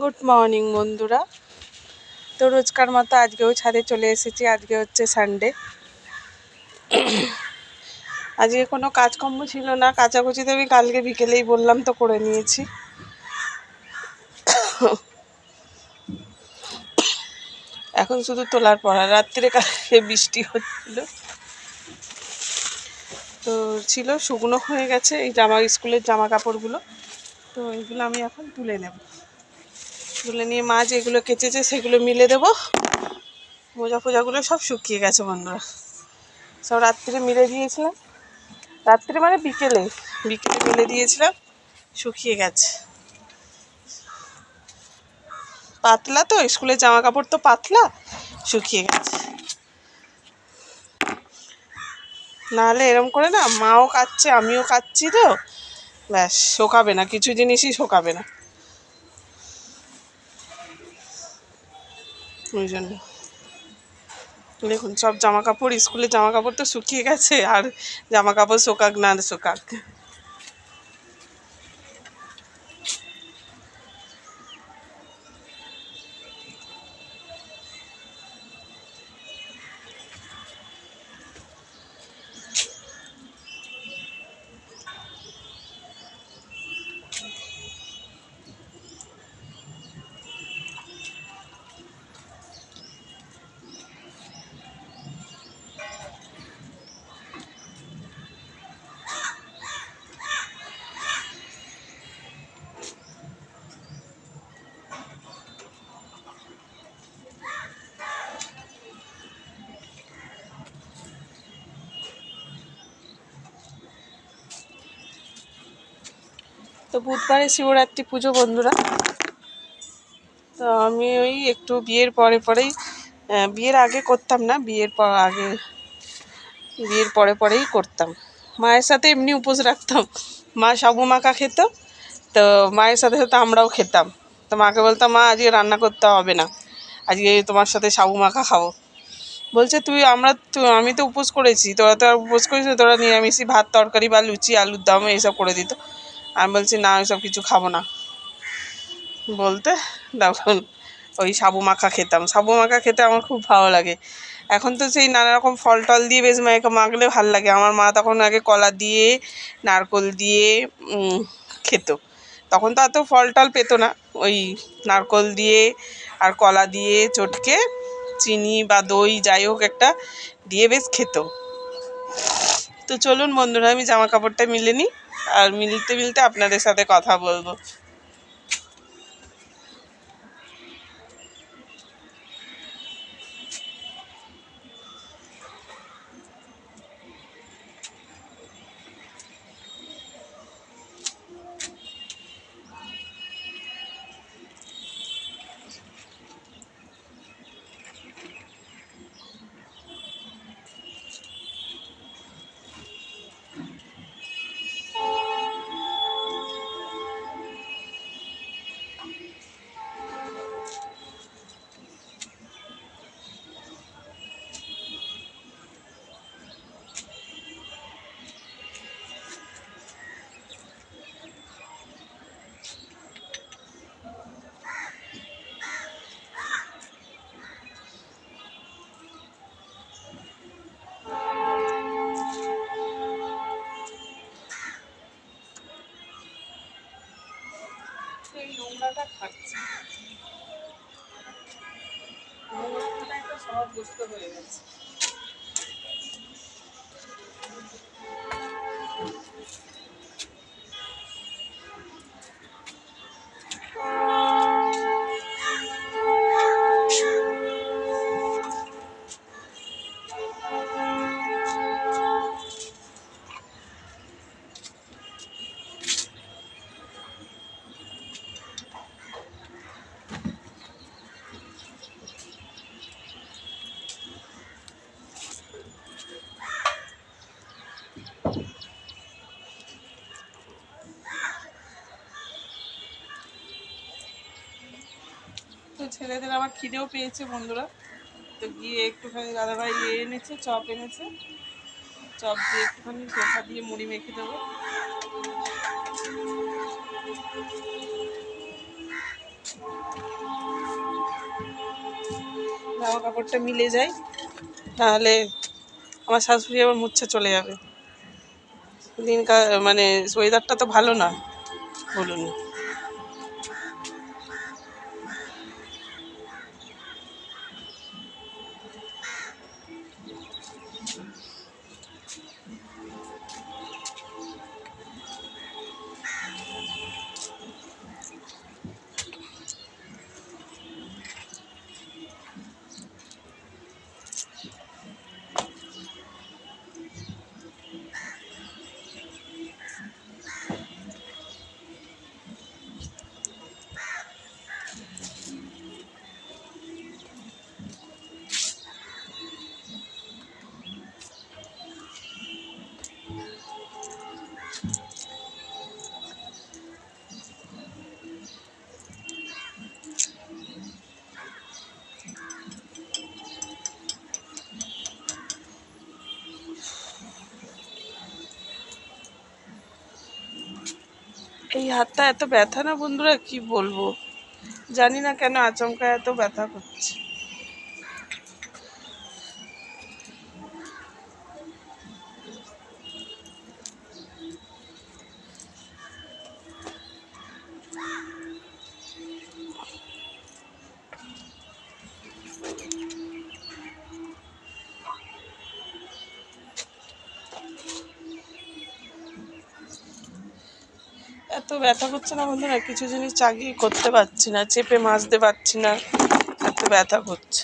Good morning বন্ধুরা। তো রোজকার মতো আজকেও ছাদে চলে এসেছি। আজকে হচ্ছে সানডে। আজকে কোনো কাজকর্ম ছিল না, কাচাকুচি তো আমি কালকে বিকেলেই বললাম তো করে নিয়েছি। এখন শুধু তোলার পড়া। রাত্রে কালকে বৃষ্টি হচ্ছিল তো ছিল, শুকনো হয়ে গেছে এই স্কুলের জামা কাপড়গুলো। তো এগুলো আমি এখন তুলে নেব। তুলে নিয়ে মা যেগুলো কেচেছে সেগুলো মিলে দেবো। মোজা ফোজাগুলো সব শুকিয়ে গেছে বন্ধুরা, সব রাত্রে মিলে দিয়েছিলাম। রাত্রে মানে বিকেলে মিলে দিয়েছিলাম, শুকিয়ে গেছে। পাতলা তো, স্কুলের জামা কাপড় তো পাতলা, শুকিয়ে গেছে। নাহলে এরম করে না, মাও কাচ্ছে আমিও কাচ্ছি তো, ব্যাস শোকাবে না, কিছু জিনিসই শোকাবে না। ওই জন্য দেখুন সব জামা কাপড়, স্কুলের জামা কাপড় তো শুকিয়ে গেছে, আর জামা কাপড় শোকাক না শোকাক। তো বুধবারে শিবরাত্রি পুজো বন্ধুরা। তো আমি ওই একটু বিয়ের পরেই, বিয়ের আগে করতাম না, বিয়ের পরেই করতাম। মায়ের সাথে এমনি উপোস রাখতাম। মা সাবু মাখা খেত, তো মায়ের সাথে সাথে আমরাও খেতাম। তো মাকে বলতাম, মা আজকে রান্না করতে হবে না, আজকে তোমার সাথে সাবু মাখা খাবো। বলছে আমি তো উপোস করেছি, তোরা তো আর উপোস করিস না, তোরা নিরামিষই ভাত তরকারি বা লুচি আলুর দম এইসব করে দিত। আমি বলছি না, ওইসব কিছু খাবো না বলতে, তখন ওই সাবু মাখা খেতাম। সাবু মাখা খেতে আমার খুব ভালো লাগে। এখন তো সেই নানা রকম ফল টল দিয়ে বেশ মাখলে ভালো লাগে। আমার মা তখন আগে কলা দিয়ে নারকোল দিয়ে খেত। তখন তো এত ফল টল পেত না, ওই নারকোল দিয়ে আর কলা দিয়ে চটকে চিনি বা দই যাই হোক একটা দিয়ে বেশ খেত। তো চলুন বন্ধুরা, আমি জামা কাপড়টা মিলে নিই, আর মিলতে মিলতে আপনাদের সাথে কথা বলবো। এই নোংরাটা খাচ্ছে, নোংরাটা একটা সহজ বস্তু হয়ে গেছে। তো ছেলেদের আবার খিদেও পেয়েছে বন্ধুরা। তো গিয়ে একটুখানি দাদাভাই এনেছে, চপ এনেছে, চপ দিয়ে একটুখানি চোখা দিয়ে মুড়ি মেখে দেবো। জামা কাপড়টা মিলে যায়, তাহলে আমার শাশুড়ি আবার মূর্ছা চলে যাবে। মানে ওয়েদারটা তো ভালো না, বলুন। এই হাতটা এত ব্যথা না বন্ধুরা, কি বলবো, জানি না কেন আচমকা এত ব্যথা করছে। এত ব্যথা করছে না বন্ধুরা, কিছু জিনিস চাগিয়ে করতে পারছি না, চেপে মাজতে পারছি না, এত ব্যথা করছে।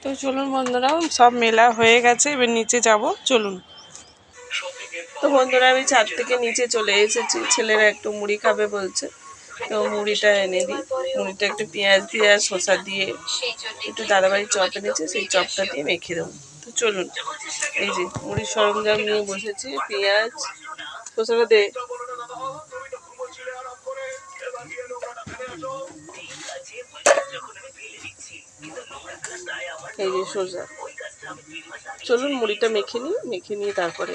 তো চলুন বন্ধুরা, সব মেলা হয়ে গেছে, এবার নিচে যাব, চলুন। তো বন্ধুরা, আমি ছাদ থেকে নিচে চলে এসেছি, ছেলেরা একটু মুড়ি খাবে বলছে, তো মুড়িটা এনে দিই। মুড়িটা একটু পেঁয়াজ দিয়ে আর শসা দিয়ে, একটু দাদাবাড়ির চপ এনেছে, সেই চপটা দিয়ে মেখে দেবো। তো চলুন, এই যে মুড়ির সরঞ্জাম নিয়ে বসেছি, পেঁয়াজ, শসাটা দে, এই যে শসা। চলুন মুড়িটা মেখে নিই, মেখে নিয়ে তারপরে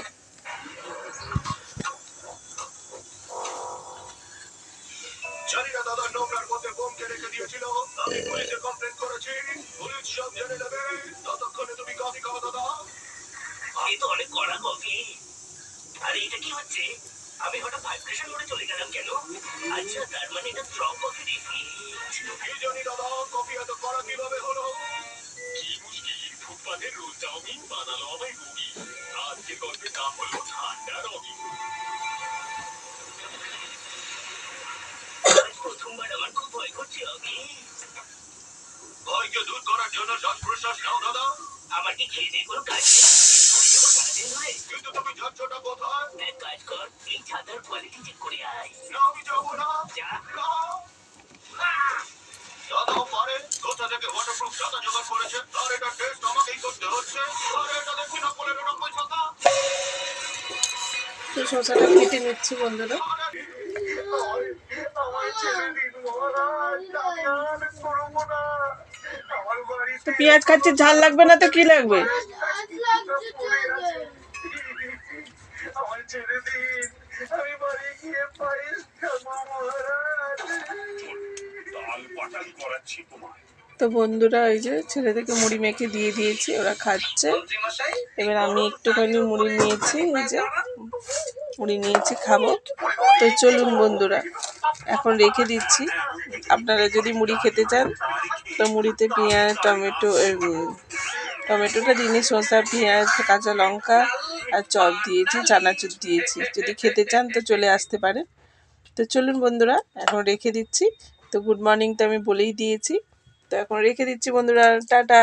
অনেক কড়া কফি। আরে এটা কি হচ্ছে? আমি হঠাৎ ভাইব্রেশন মোডে চলে গেলাম কেন? আচ্ছা, তার মানে এটা স্ট্রং কফি দেখি। কি জানি দাদা, কফি এত কড়া কিভাবে হলো? কি মুশকিল, ফুটপাতের রোল চাউমিন বানালো আমায় রুগী। আজকে গল্পের নাম হলো ঠান্ডা রবি। প্রথমবার আমার খুব ভয় করছে। আমি ভয়কে দূর করার জন্য শ্বাস প্রশ্বাস নাও দাদা। আমার কি খেয়ে দিয়ে কোনো কাজ নেই? তো শসাটা কেটে নিচ্ছি বন্ধুরা। তো পেঁয়াজ খাচ্ছি, ঝাল লাগবে না তো কি লাগবে? তো বন্ধুরা ওই যে ছেলেদেরকে মুড়ি মেখে দিয়ে দিয়েছি, ওরা খাচ্ছে। এবার আমি একটুখানি মুড়ি নিয়েছি, এই যে মুড়ি নিয়েছি, খাবো। তো চলুন বন্ধুরা, এখন রেখে দিচ্ছি। আপনারা যদি মুড়ি খেতে চান তো মুড়িতে পেঁয়াজ, টমেটোটা দিনে শসা, পেঁয়াজ, কাঁচা লঙ্কা আর চপ দিয়েছি, চানাচুর দিয়েছি। যদি খেতে চান তো চলে আসতে পারেন। তো চলুন বন্ধুরা, এখন রেখে দিচ্ছি। তো গুড মর্নিং তো আমি বলেই দিয়েছি। তো এখন রেখে দিচ্ছি বন্ধুরা, টাটা।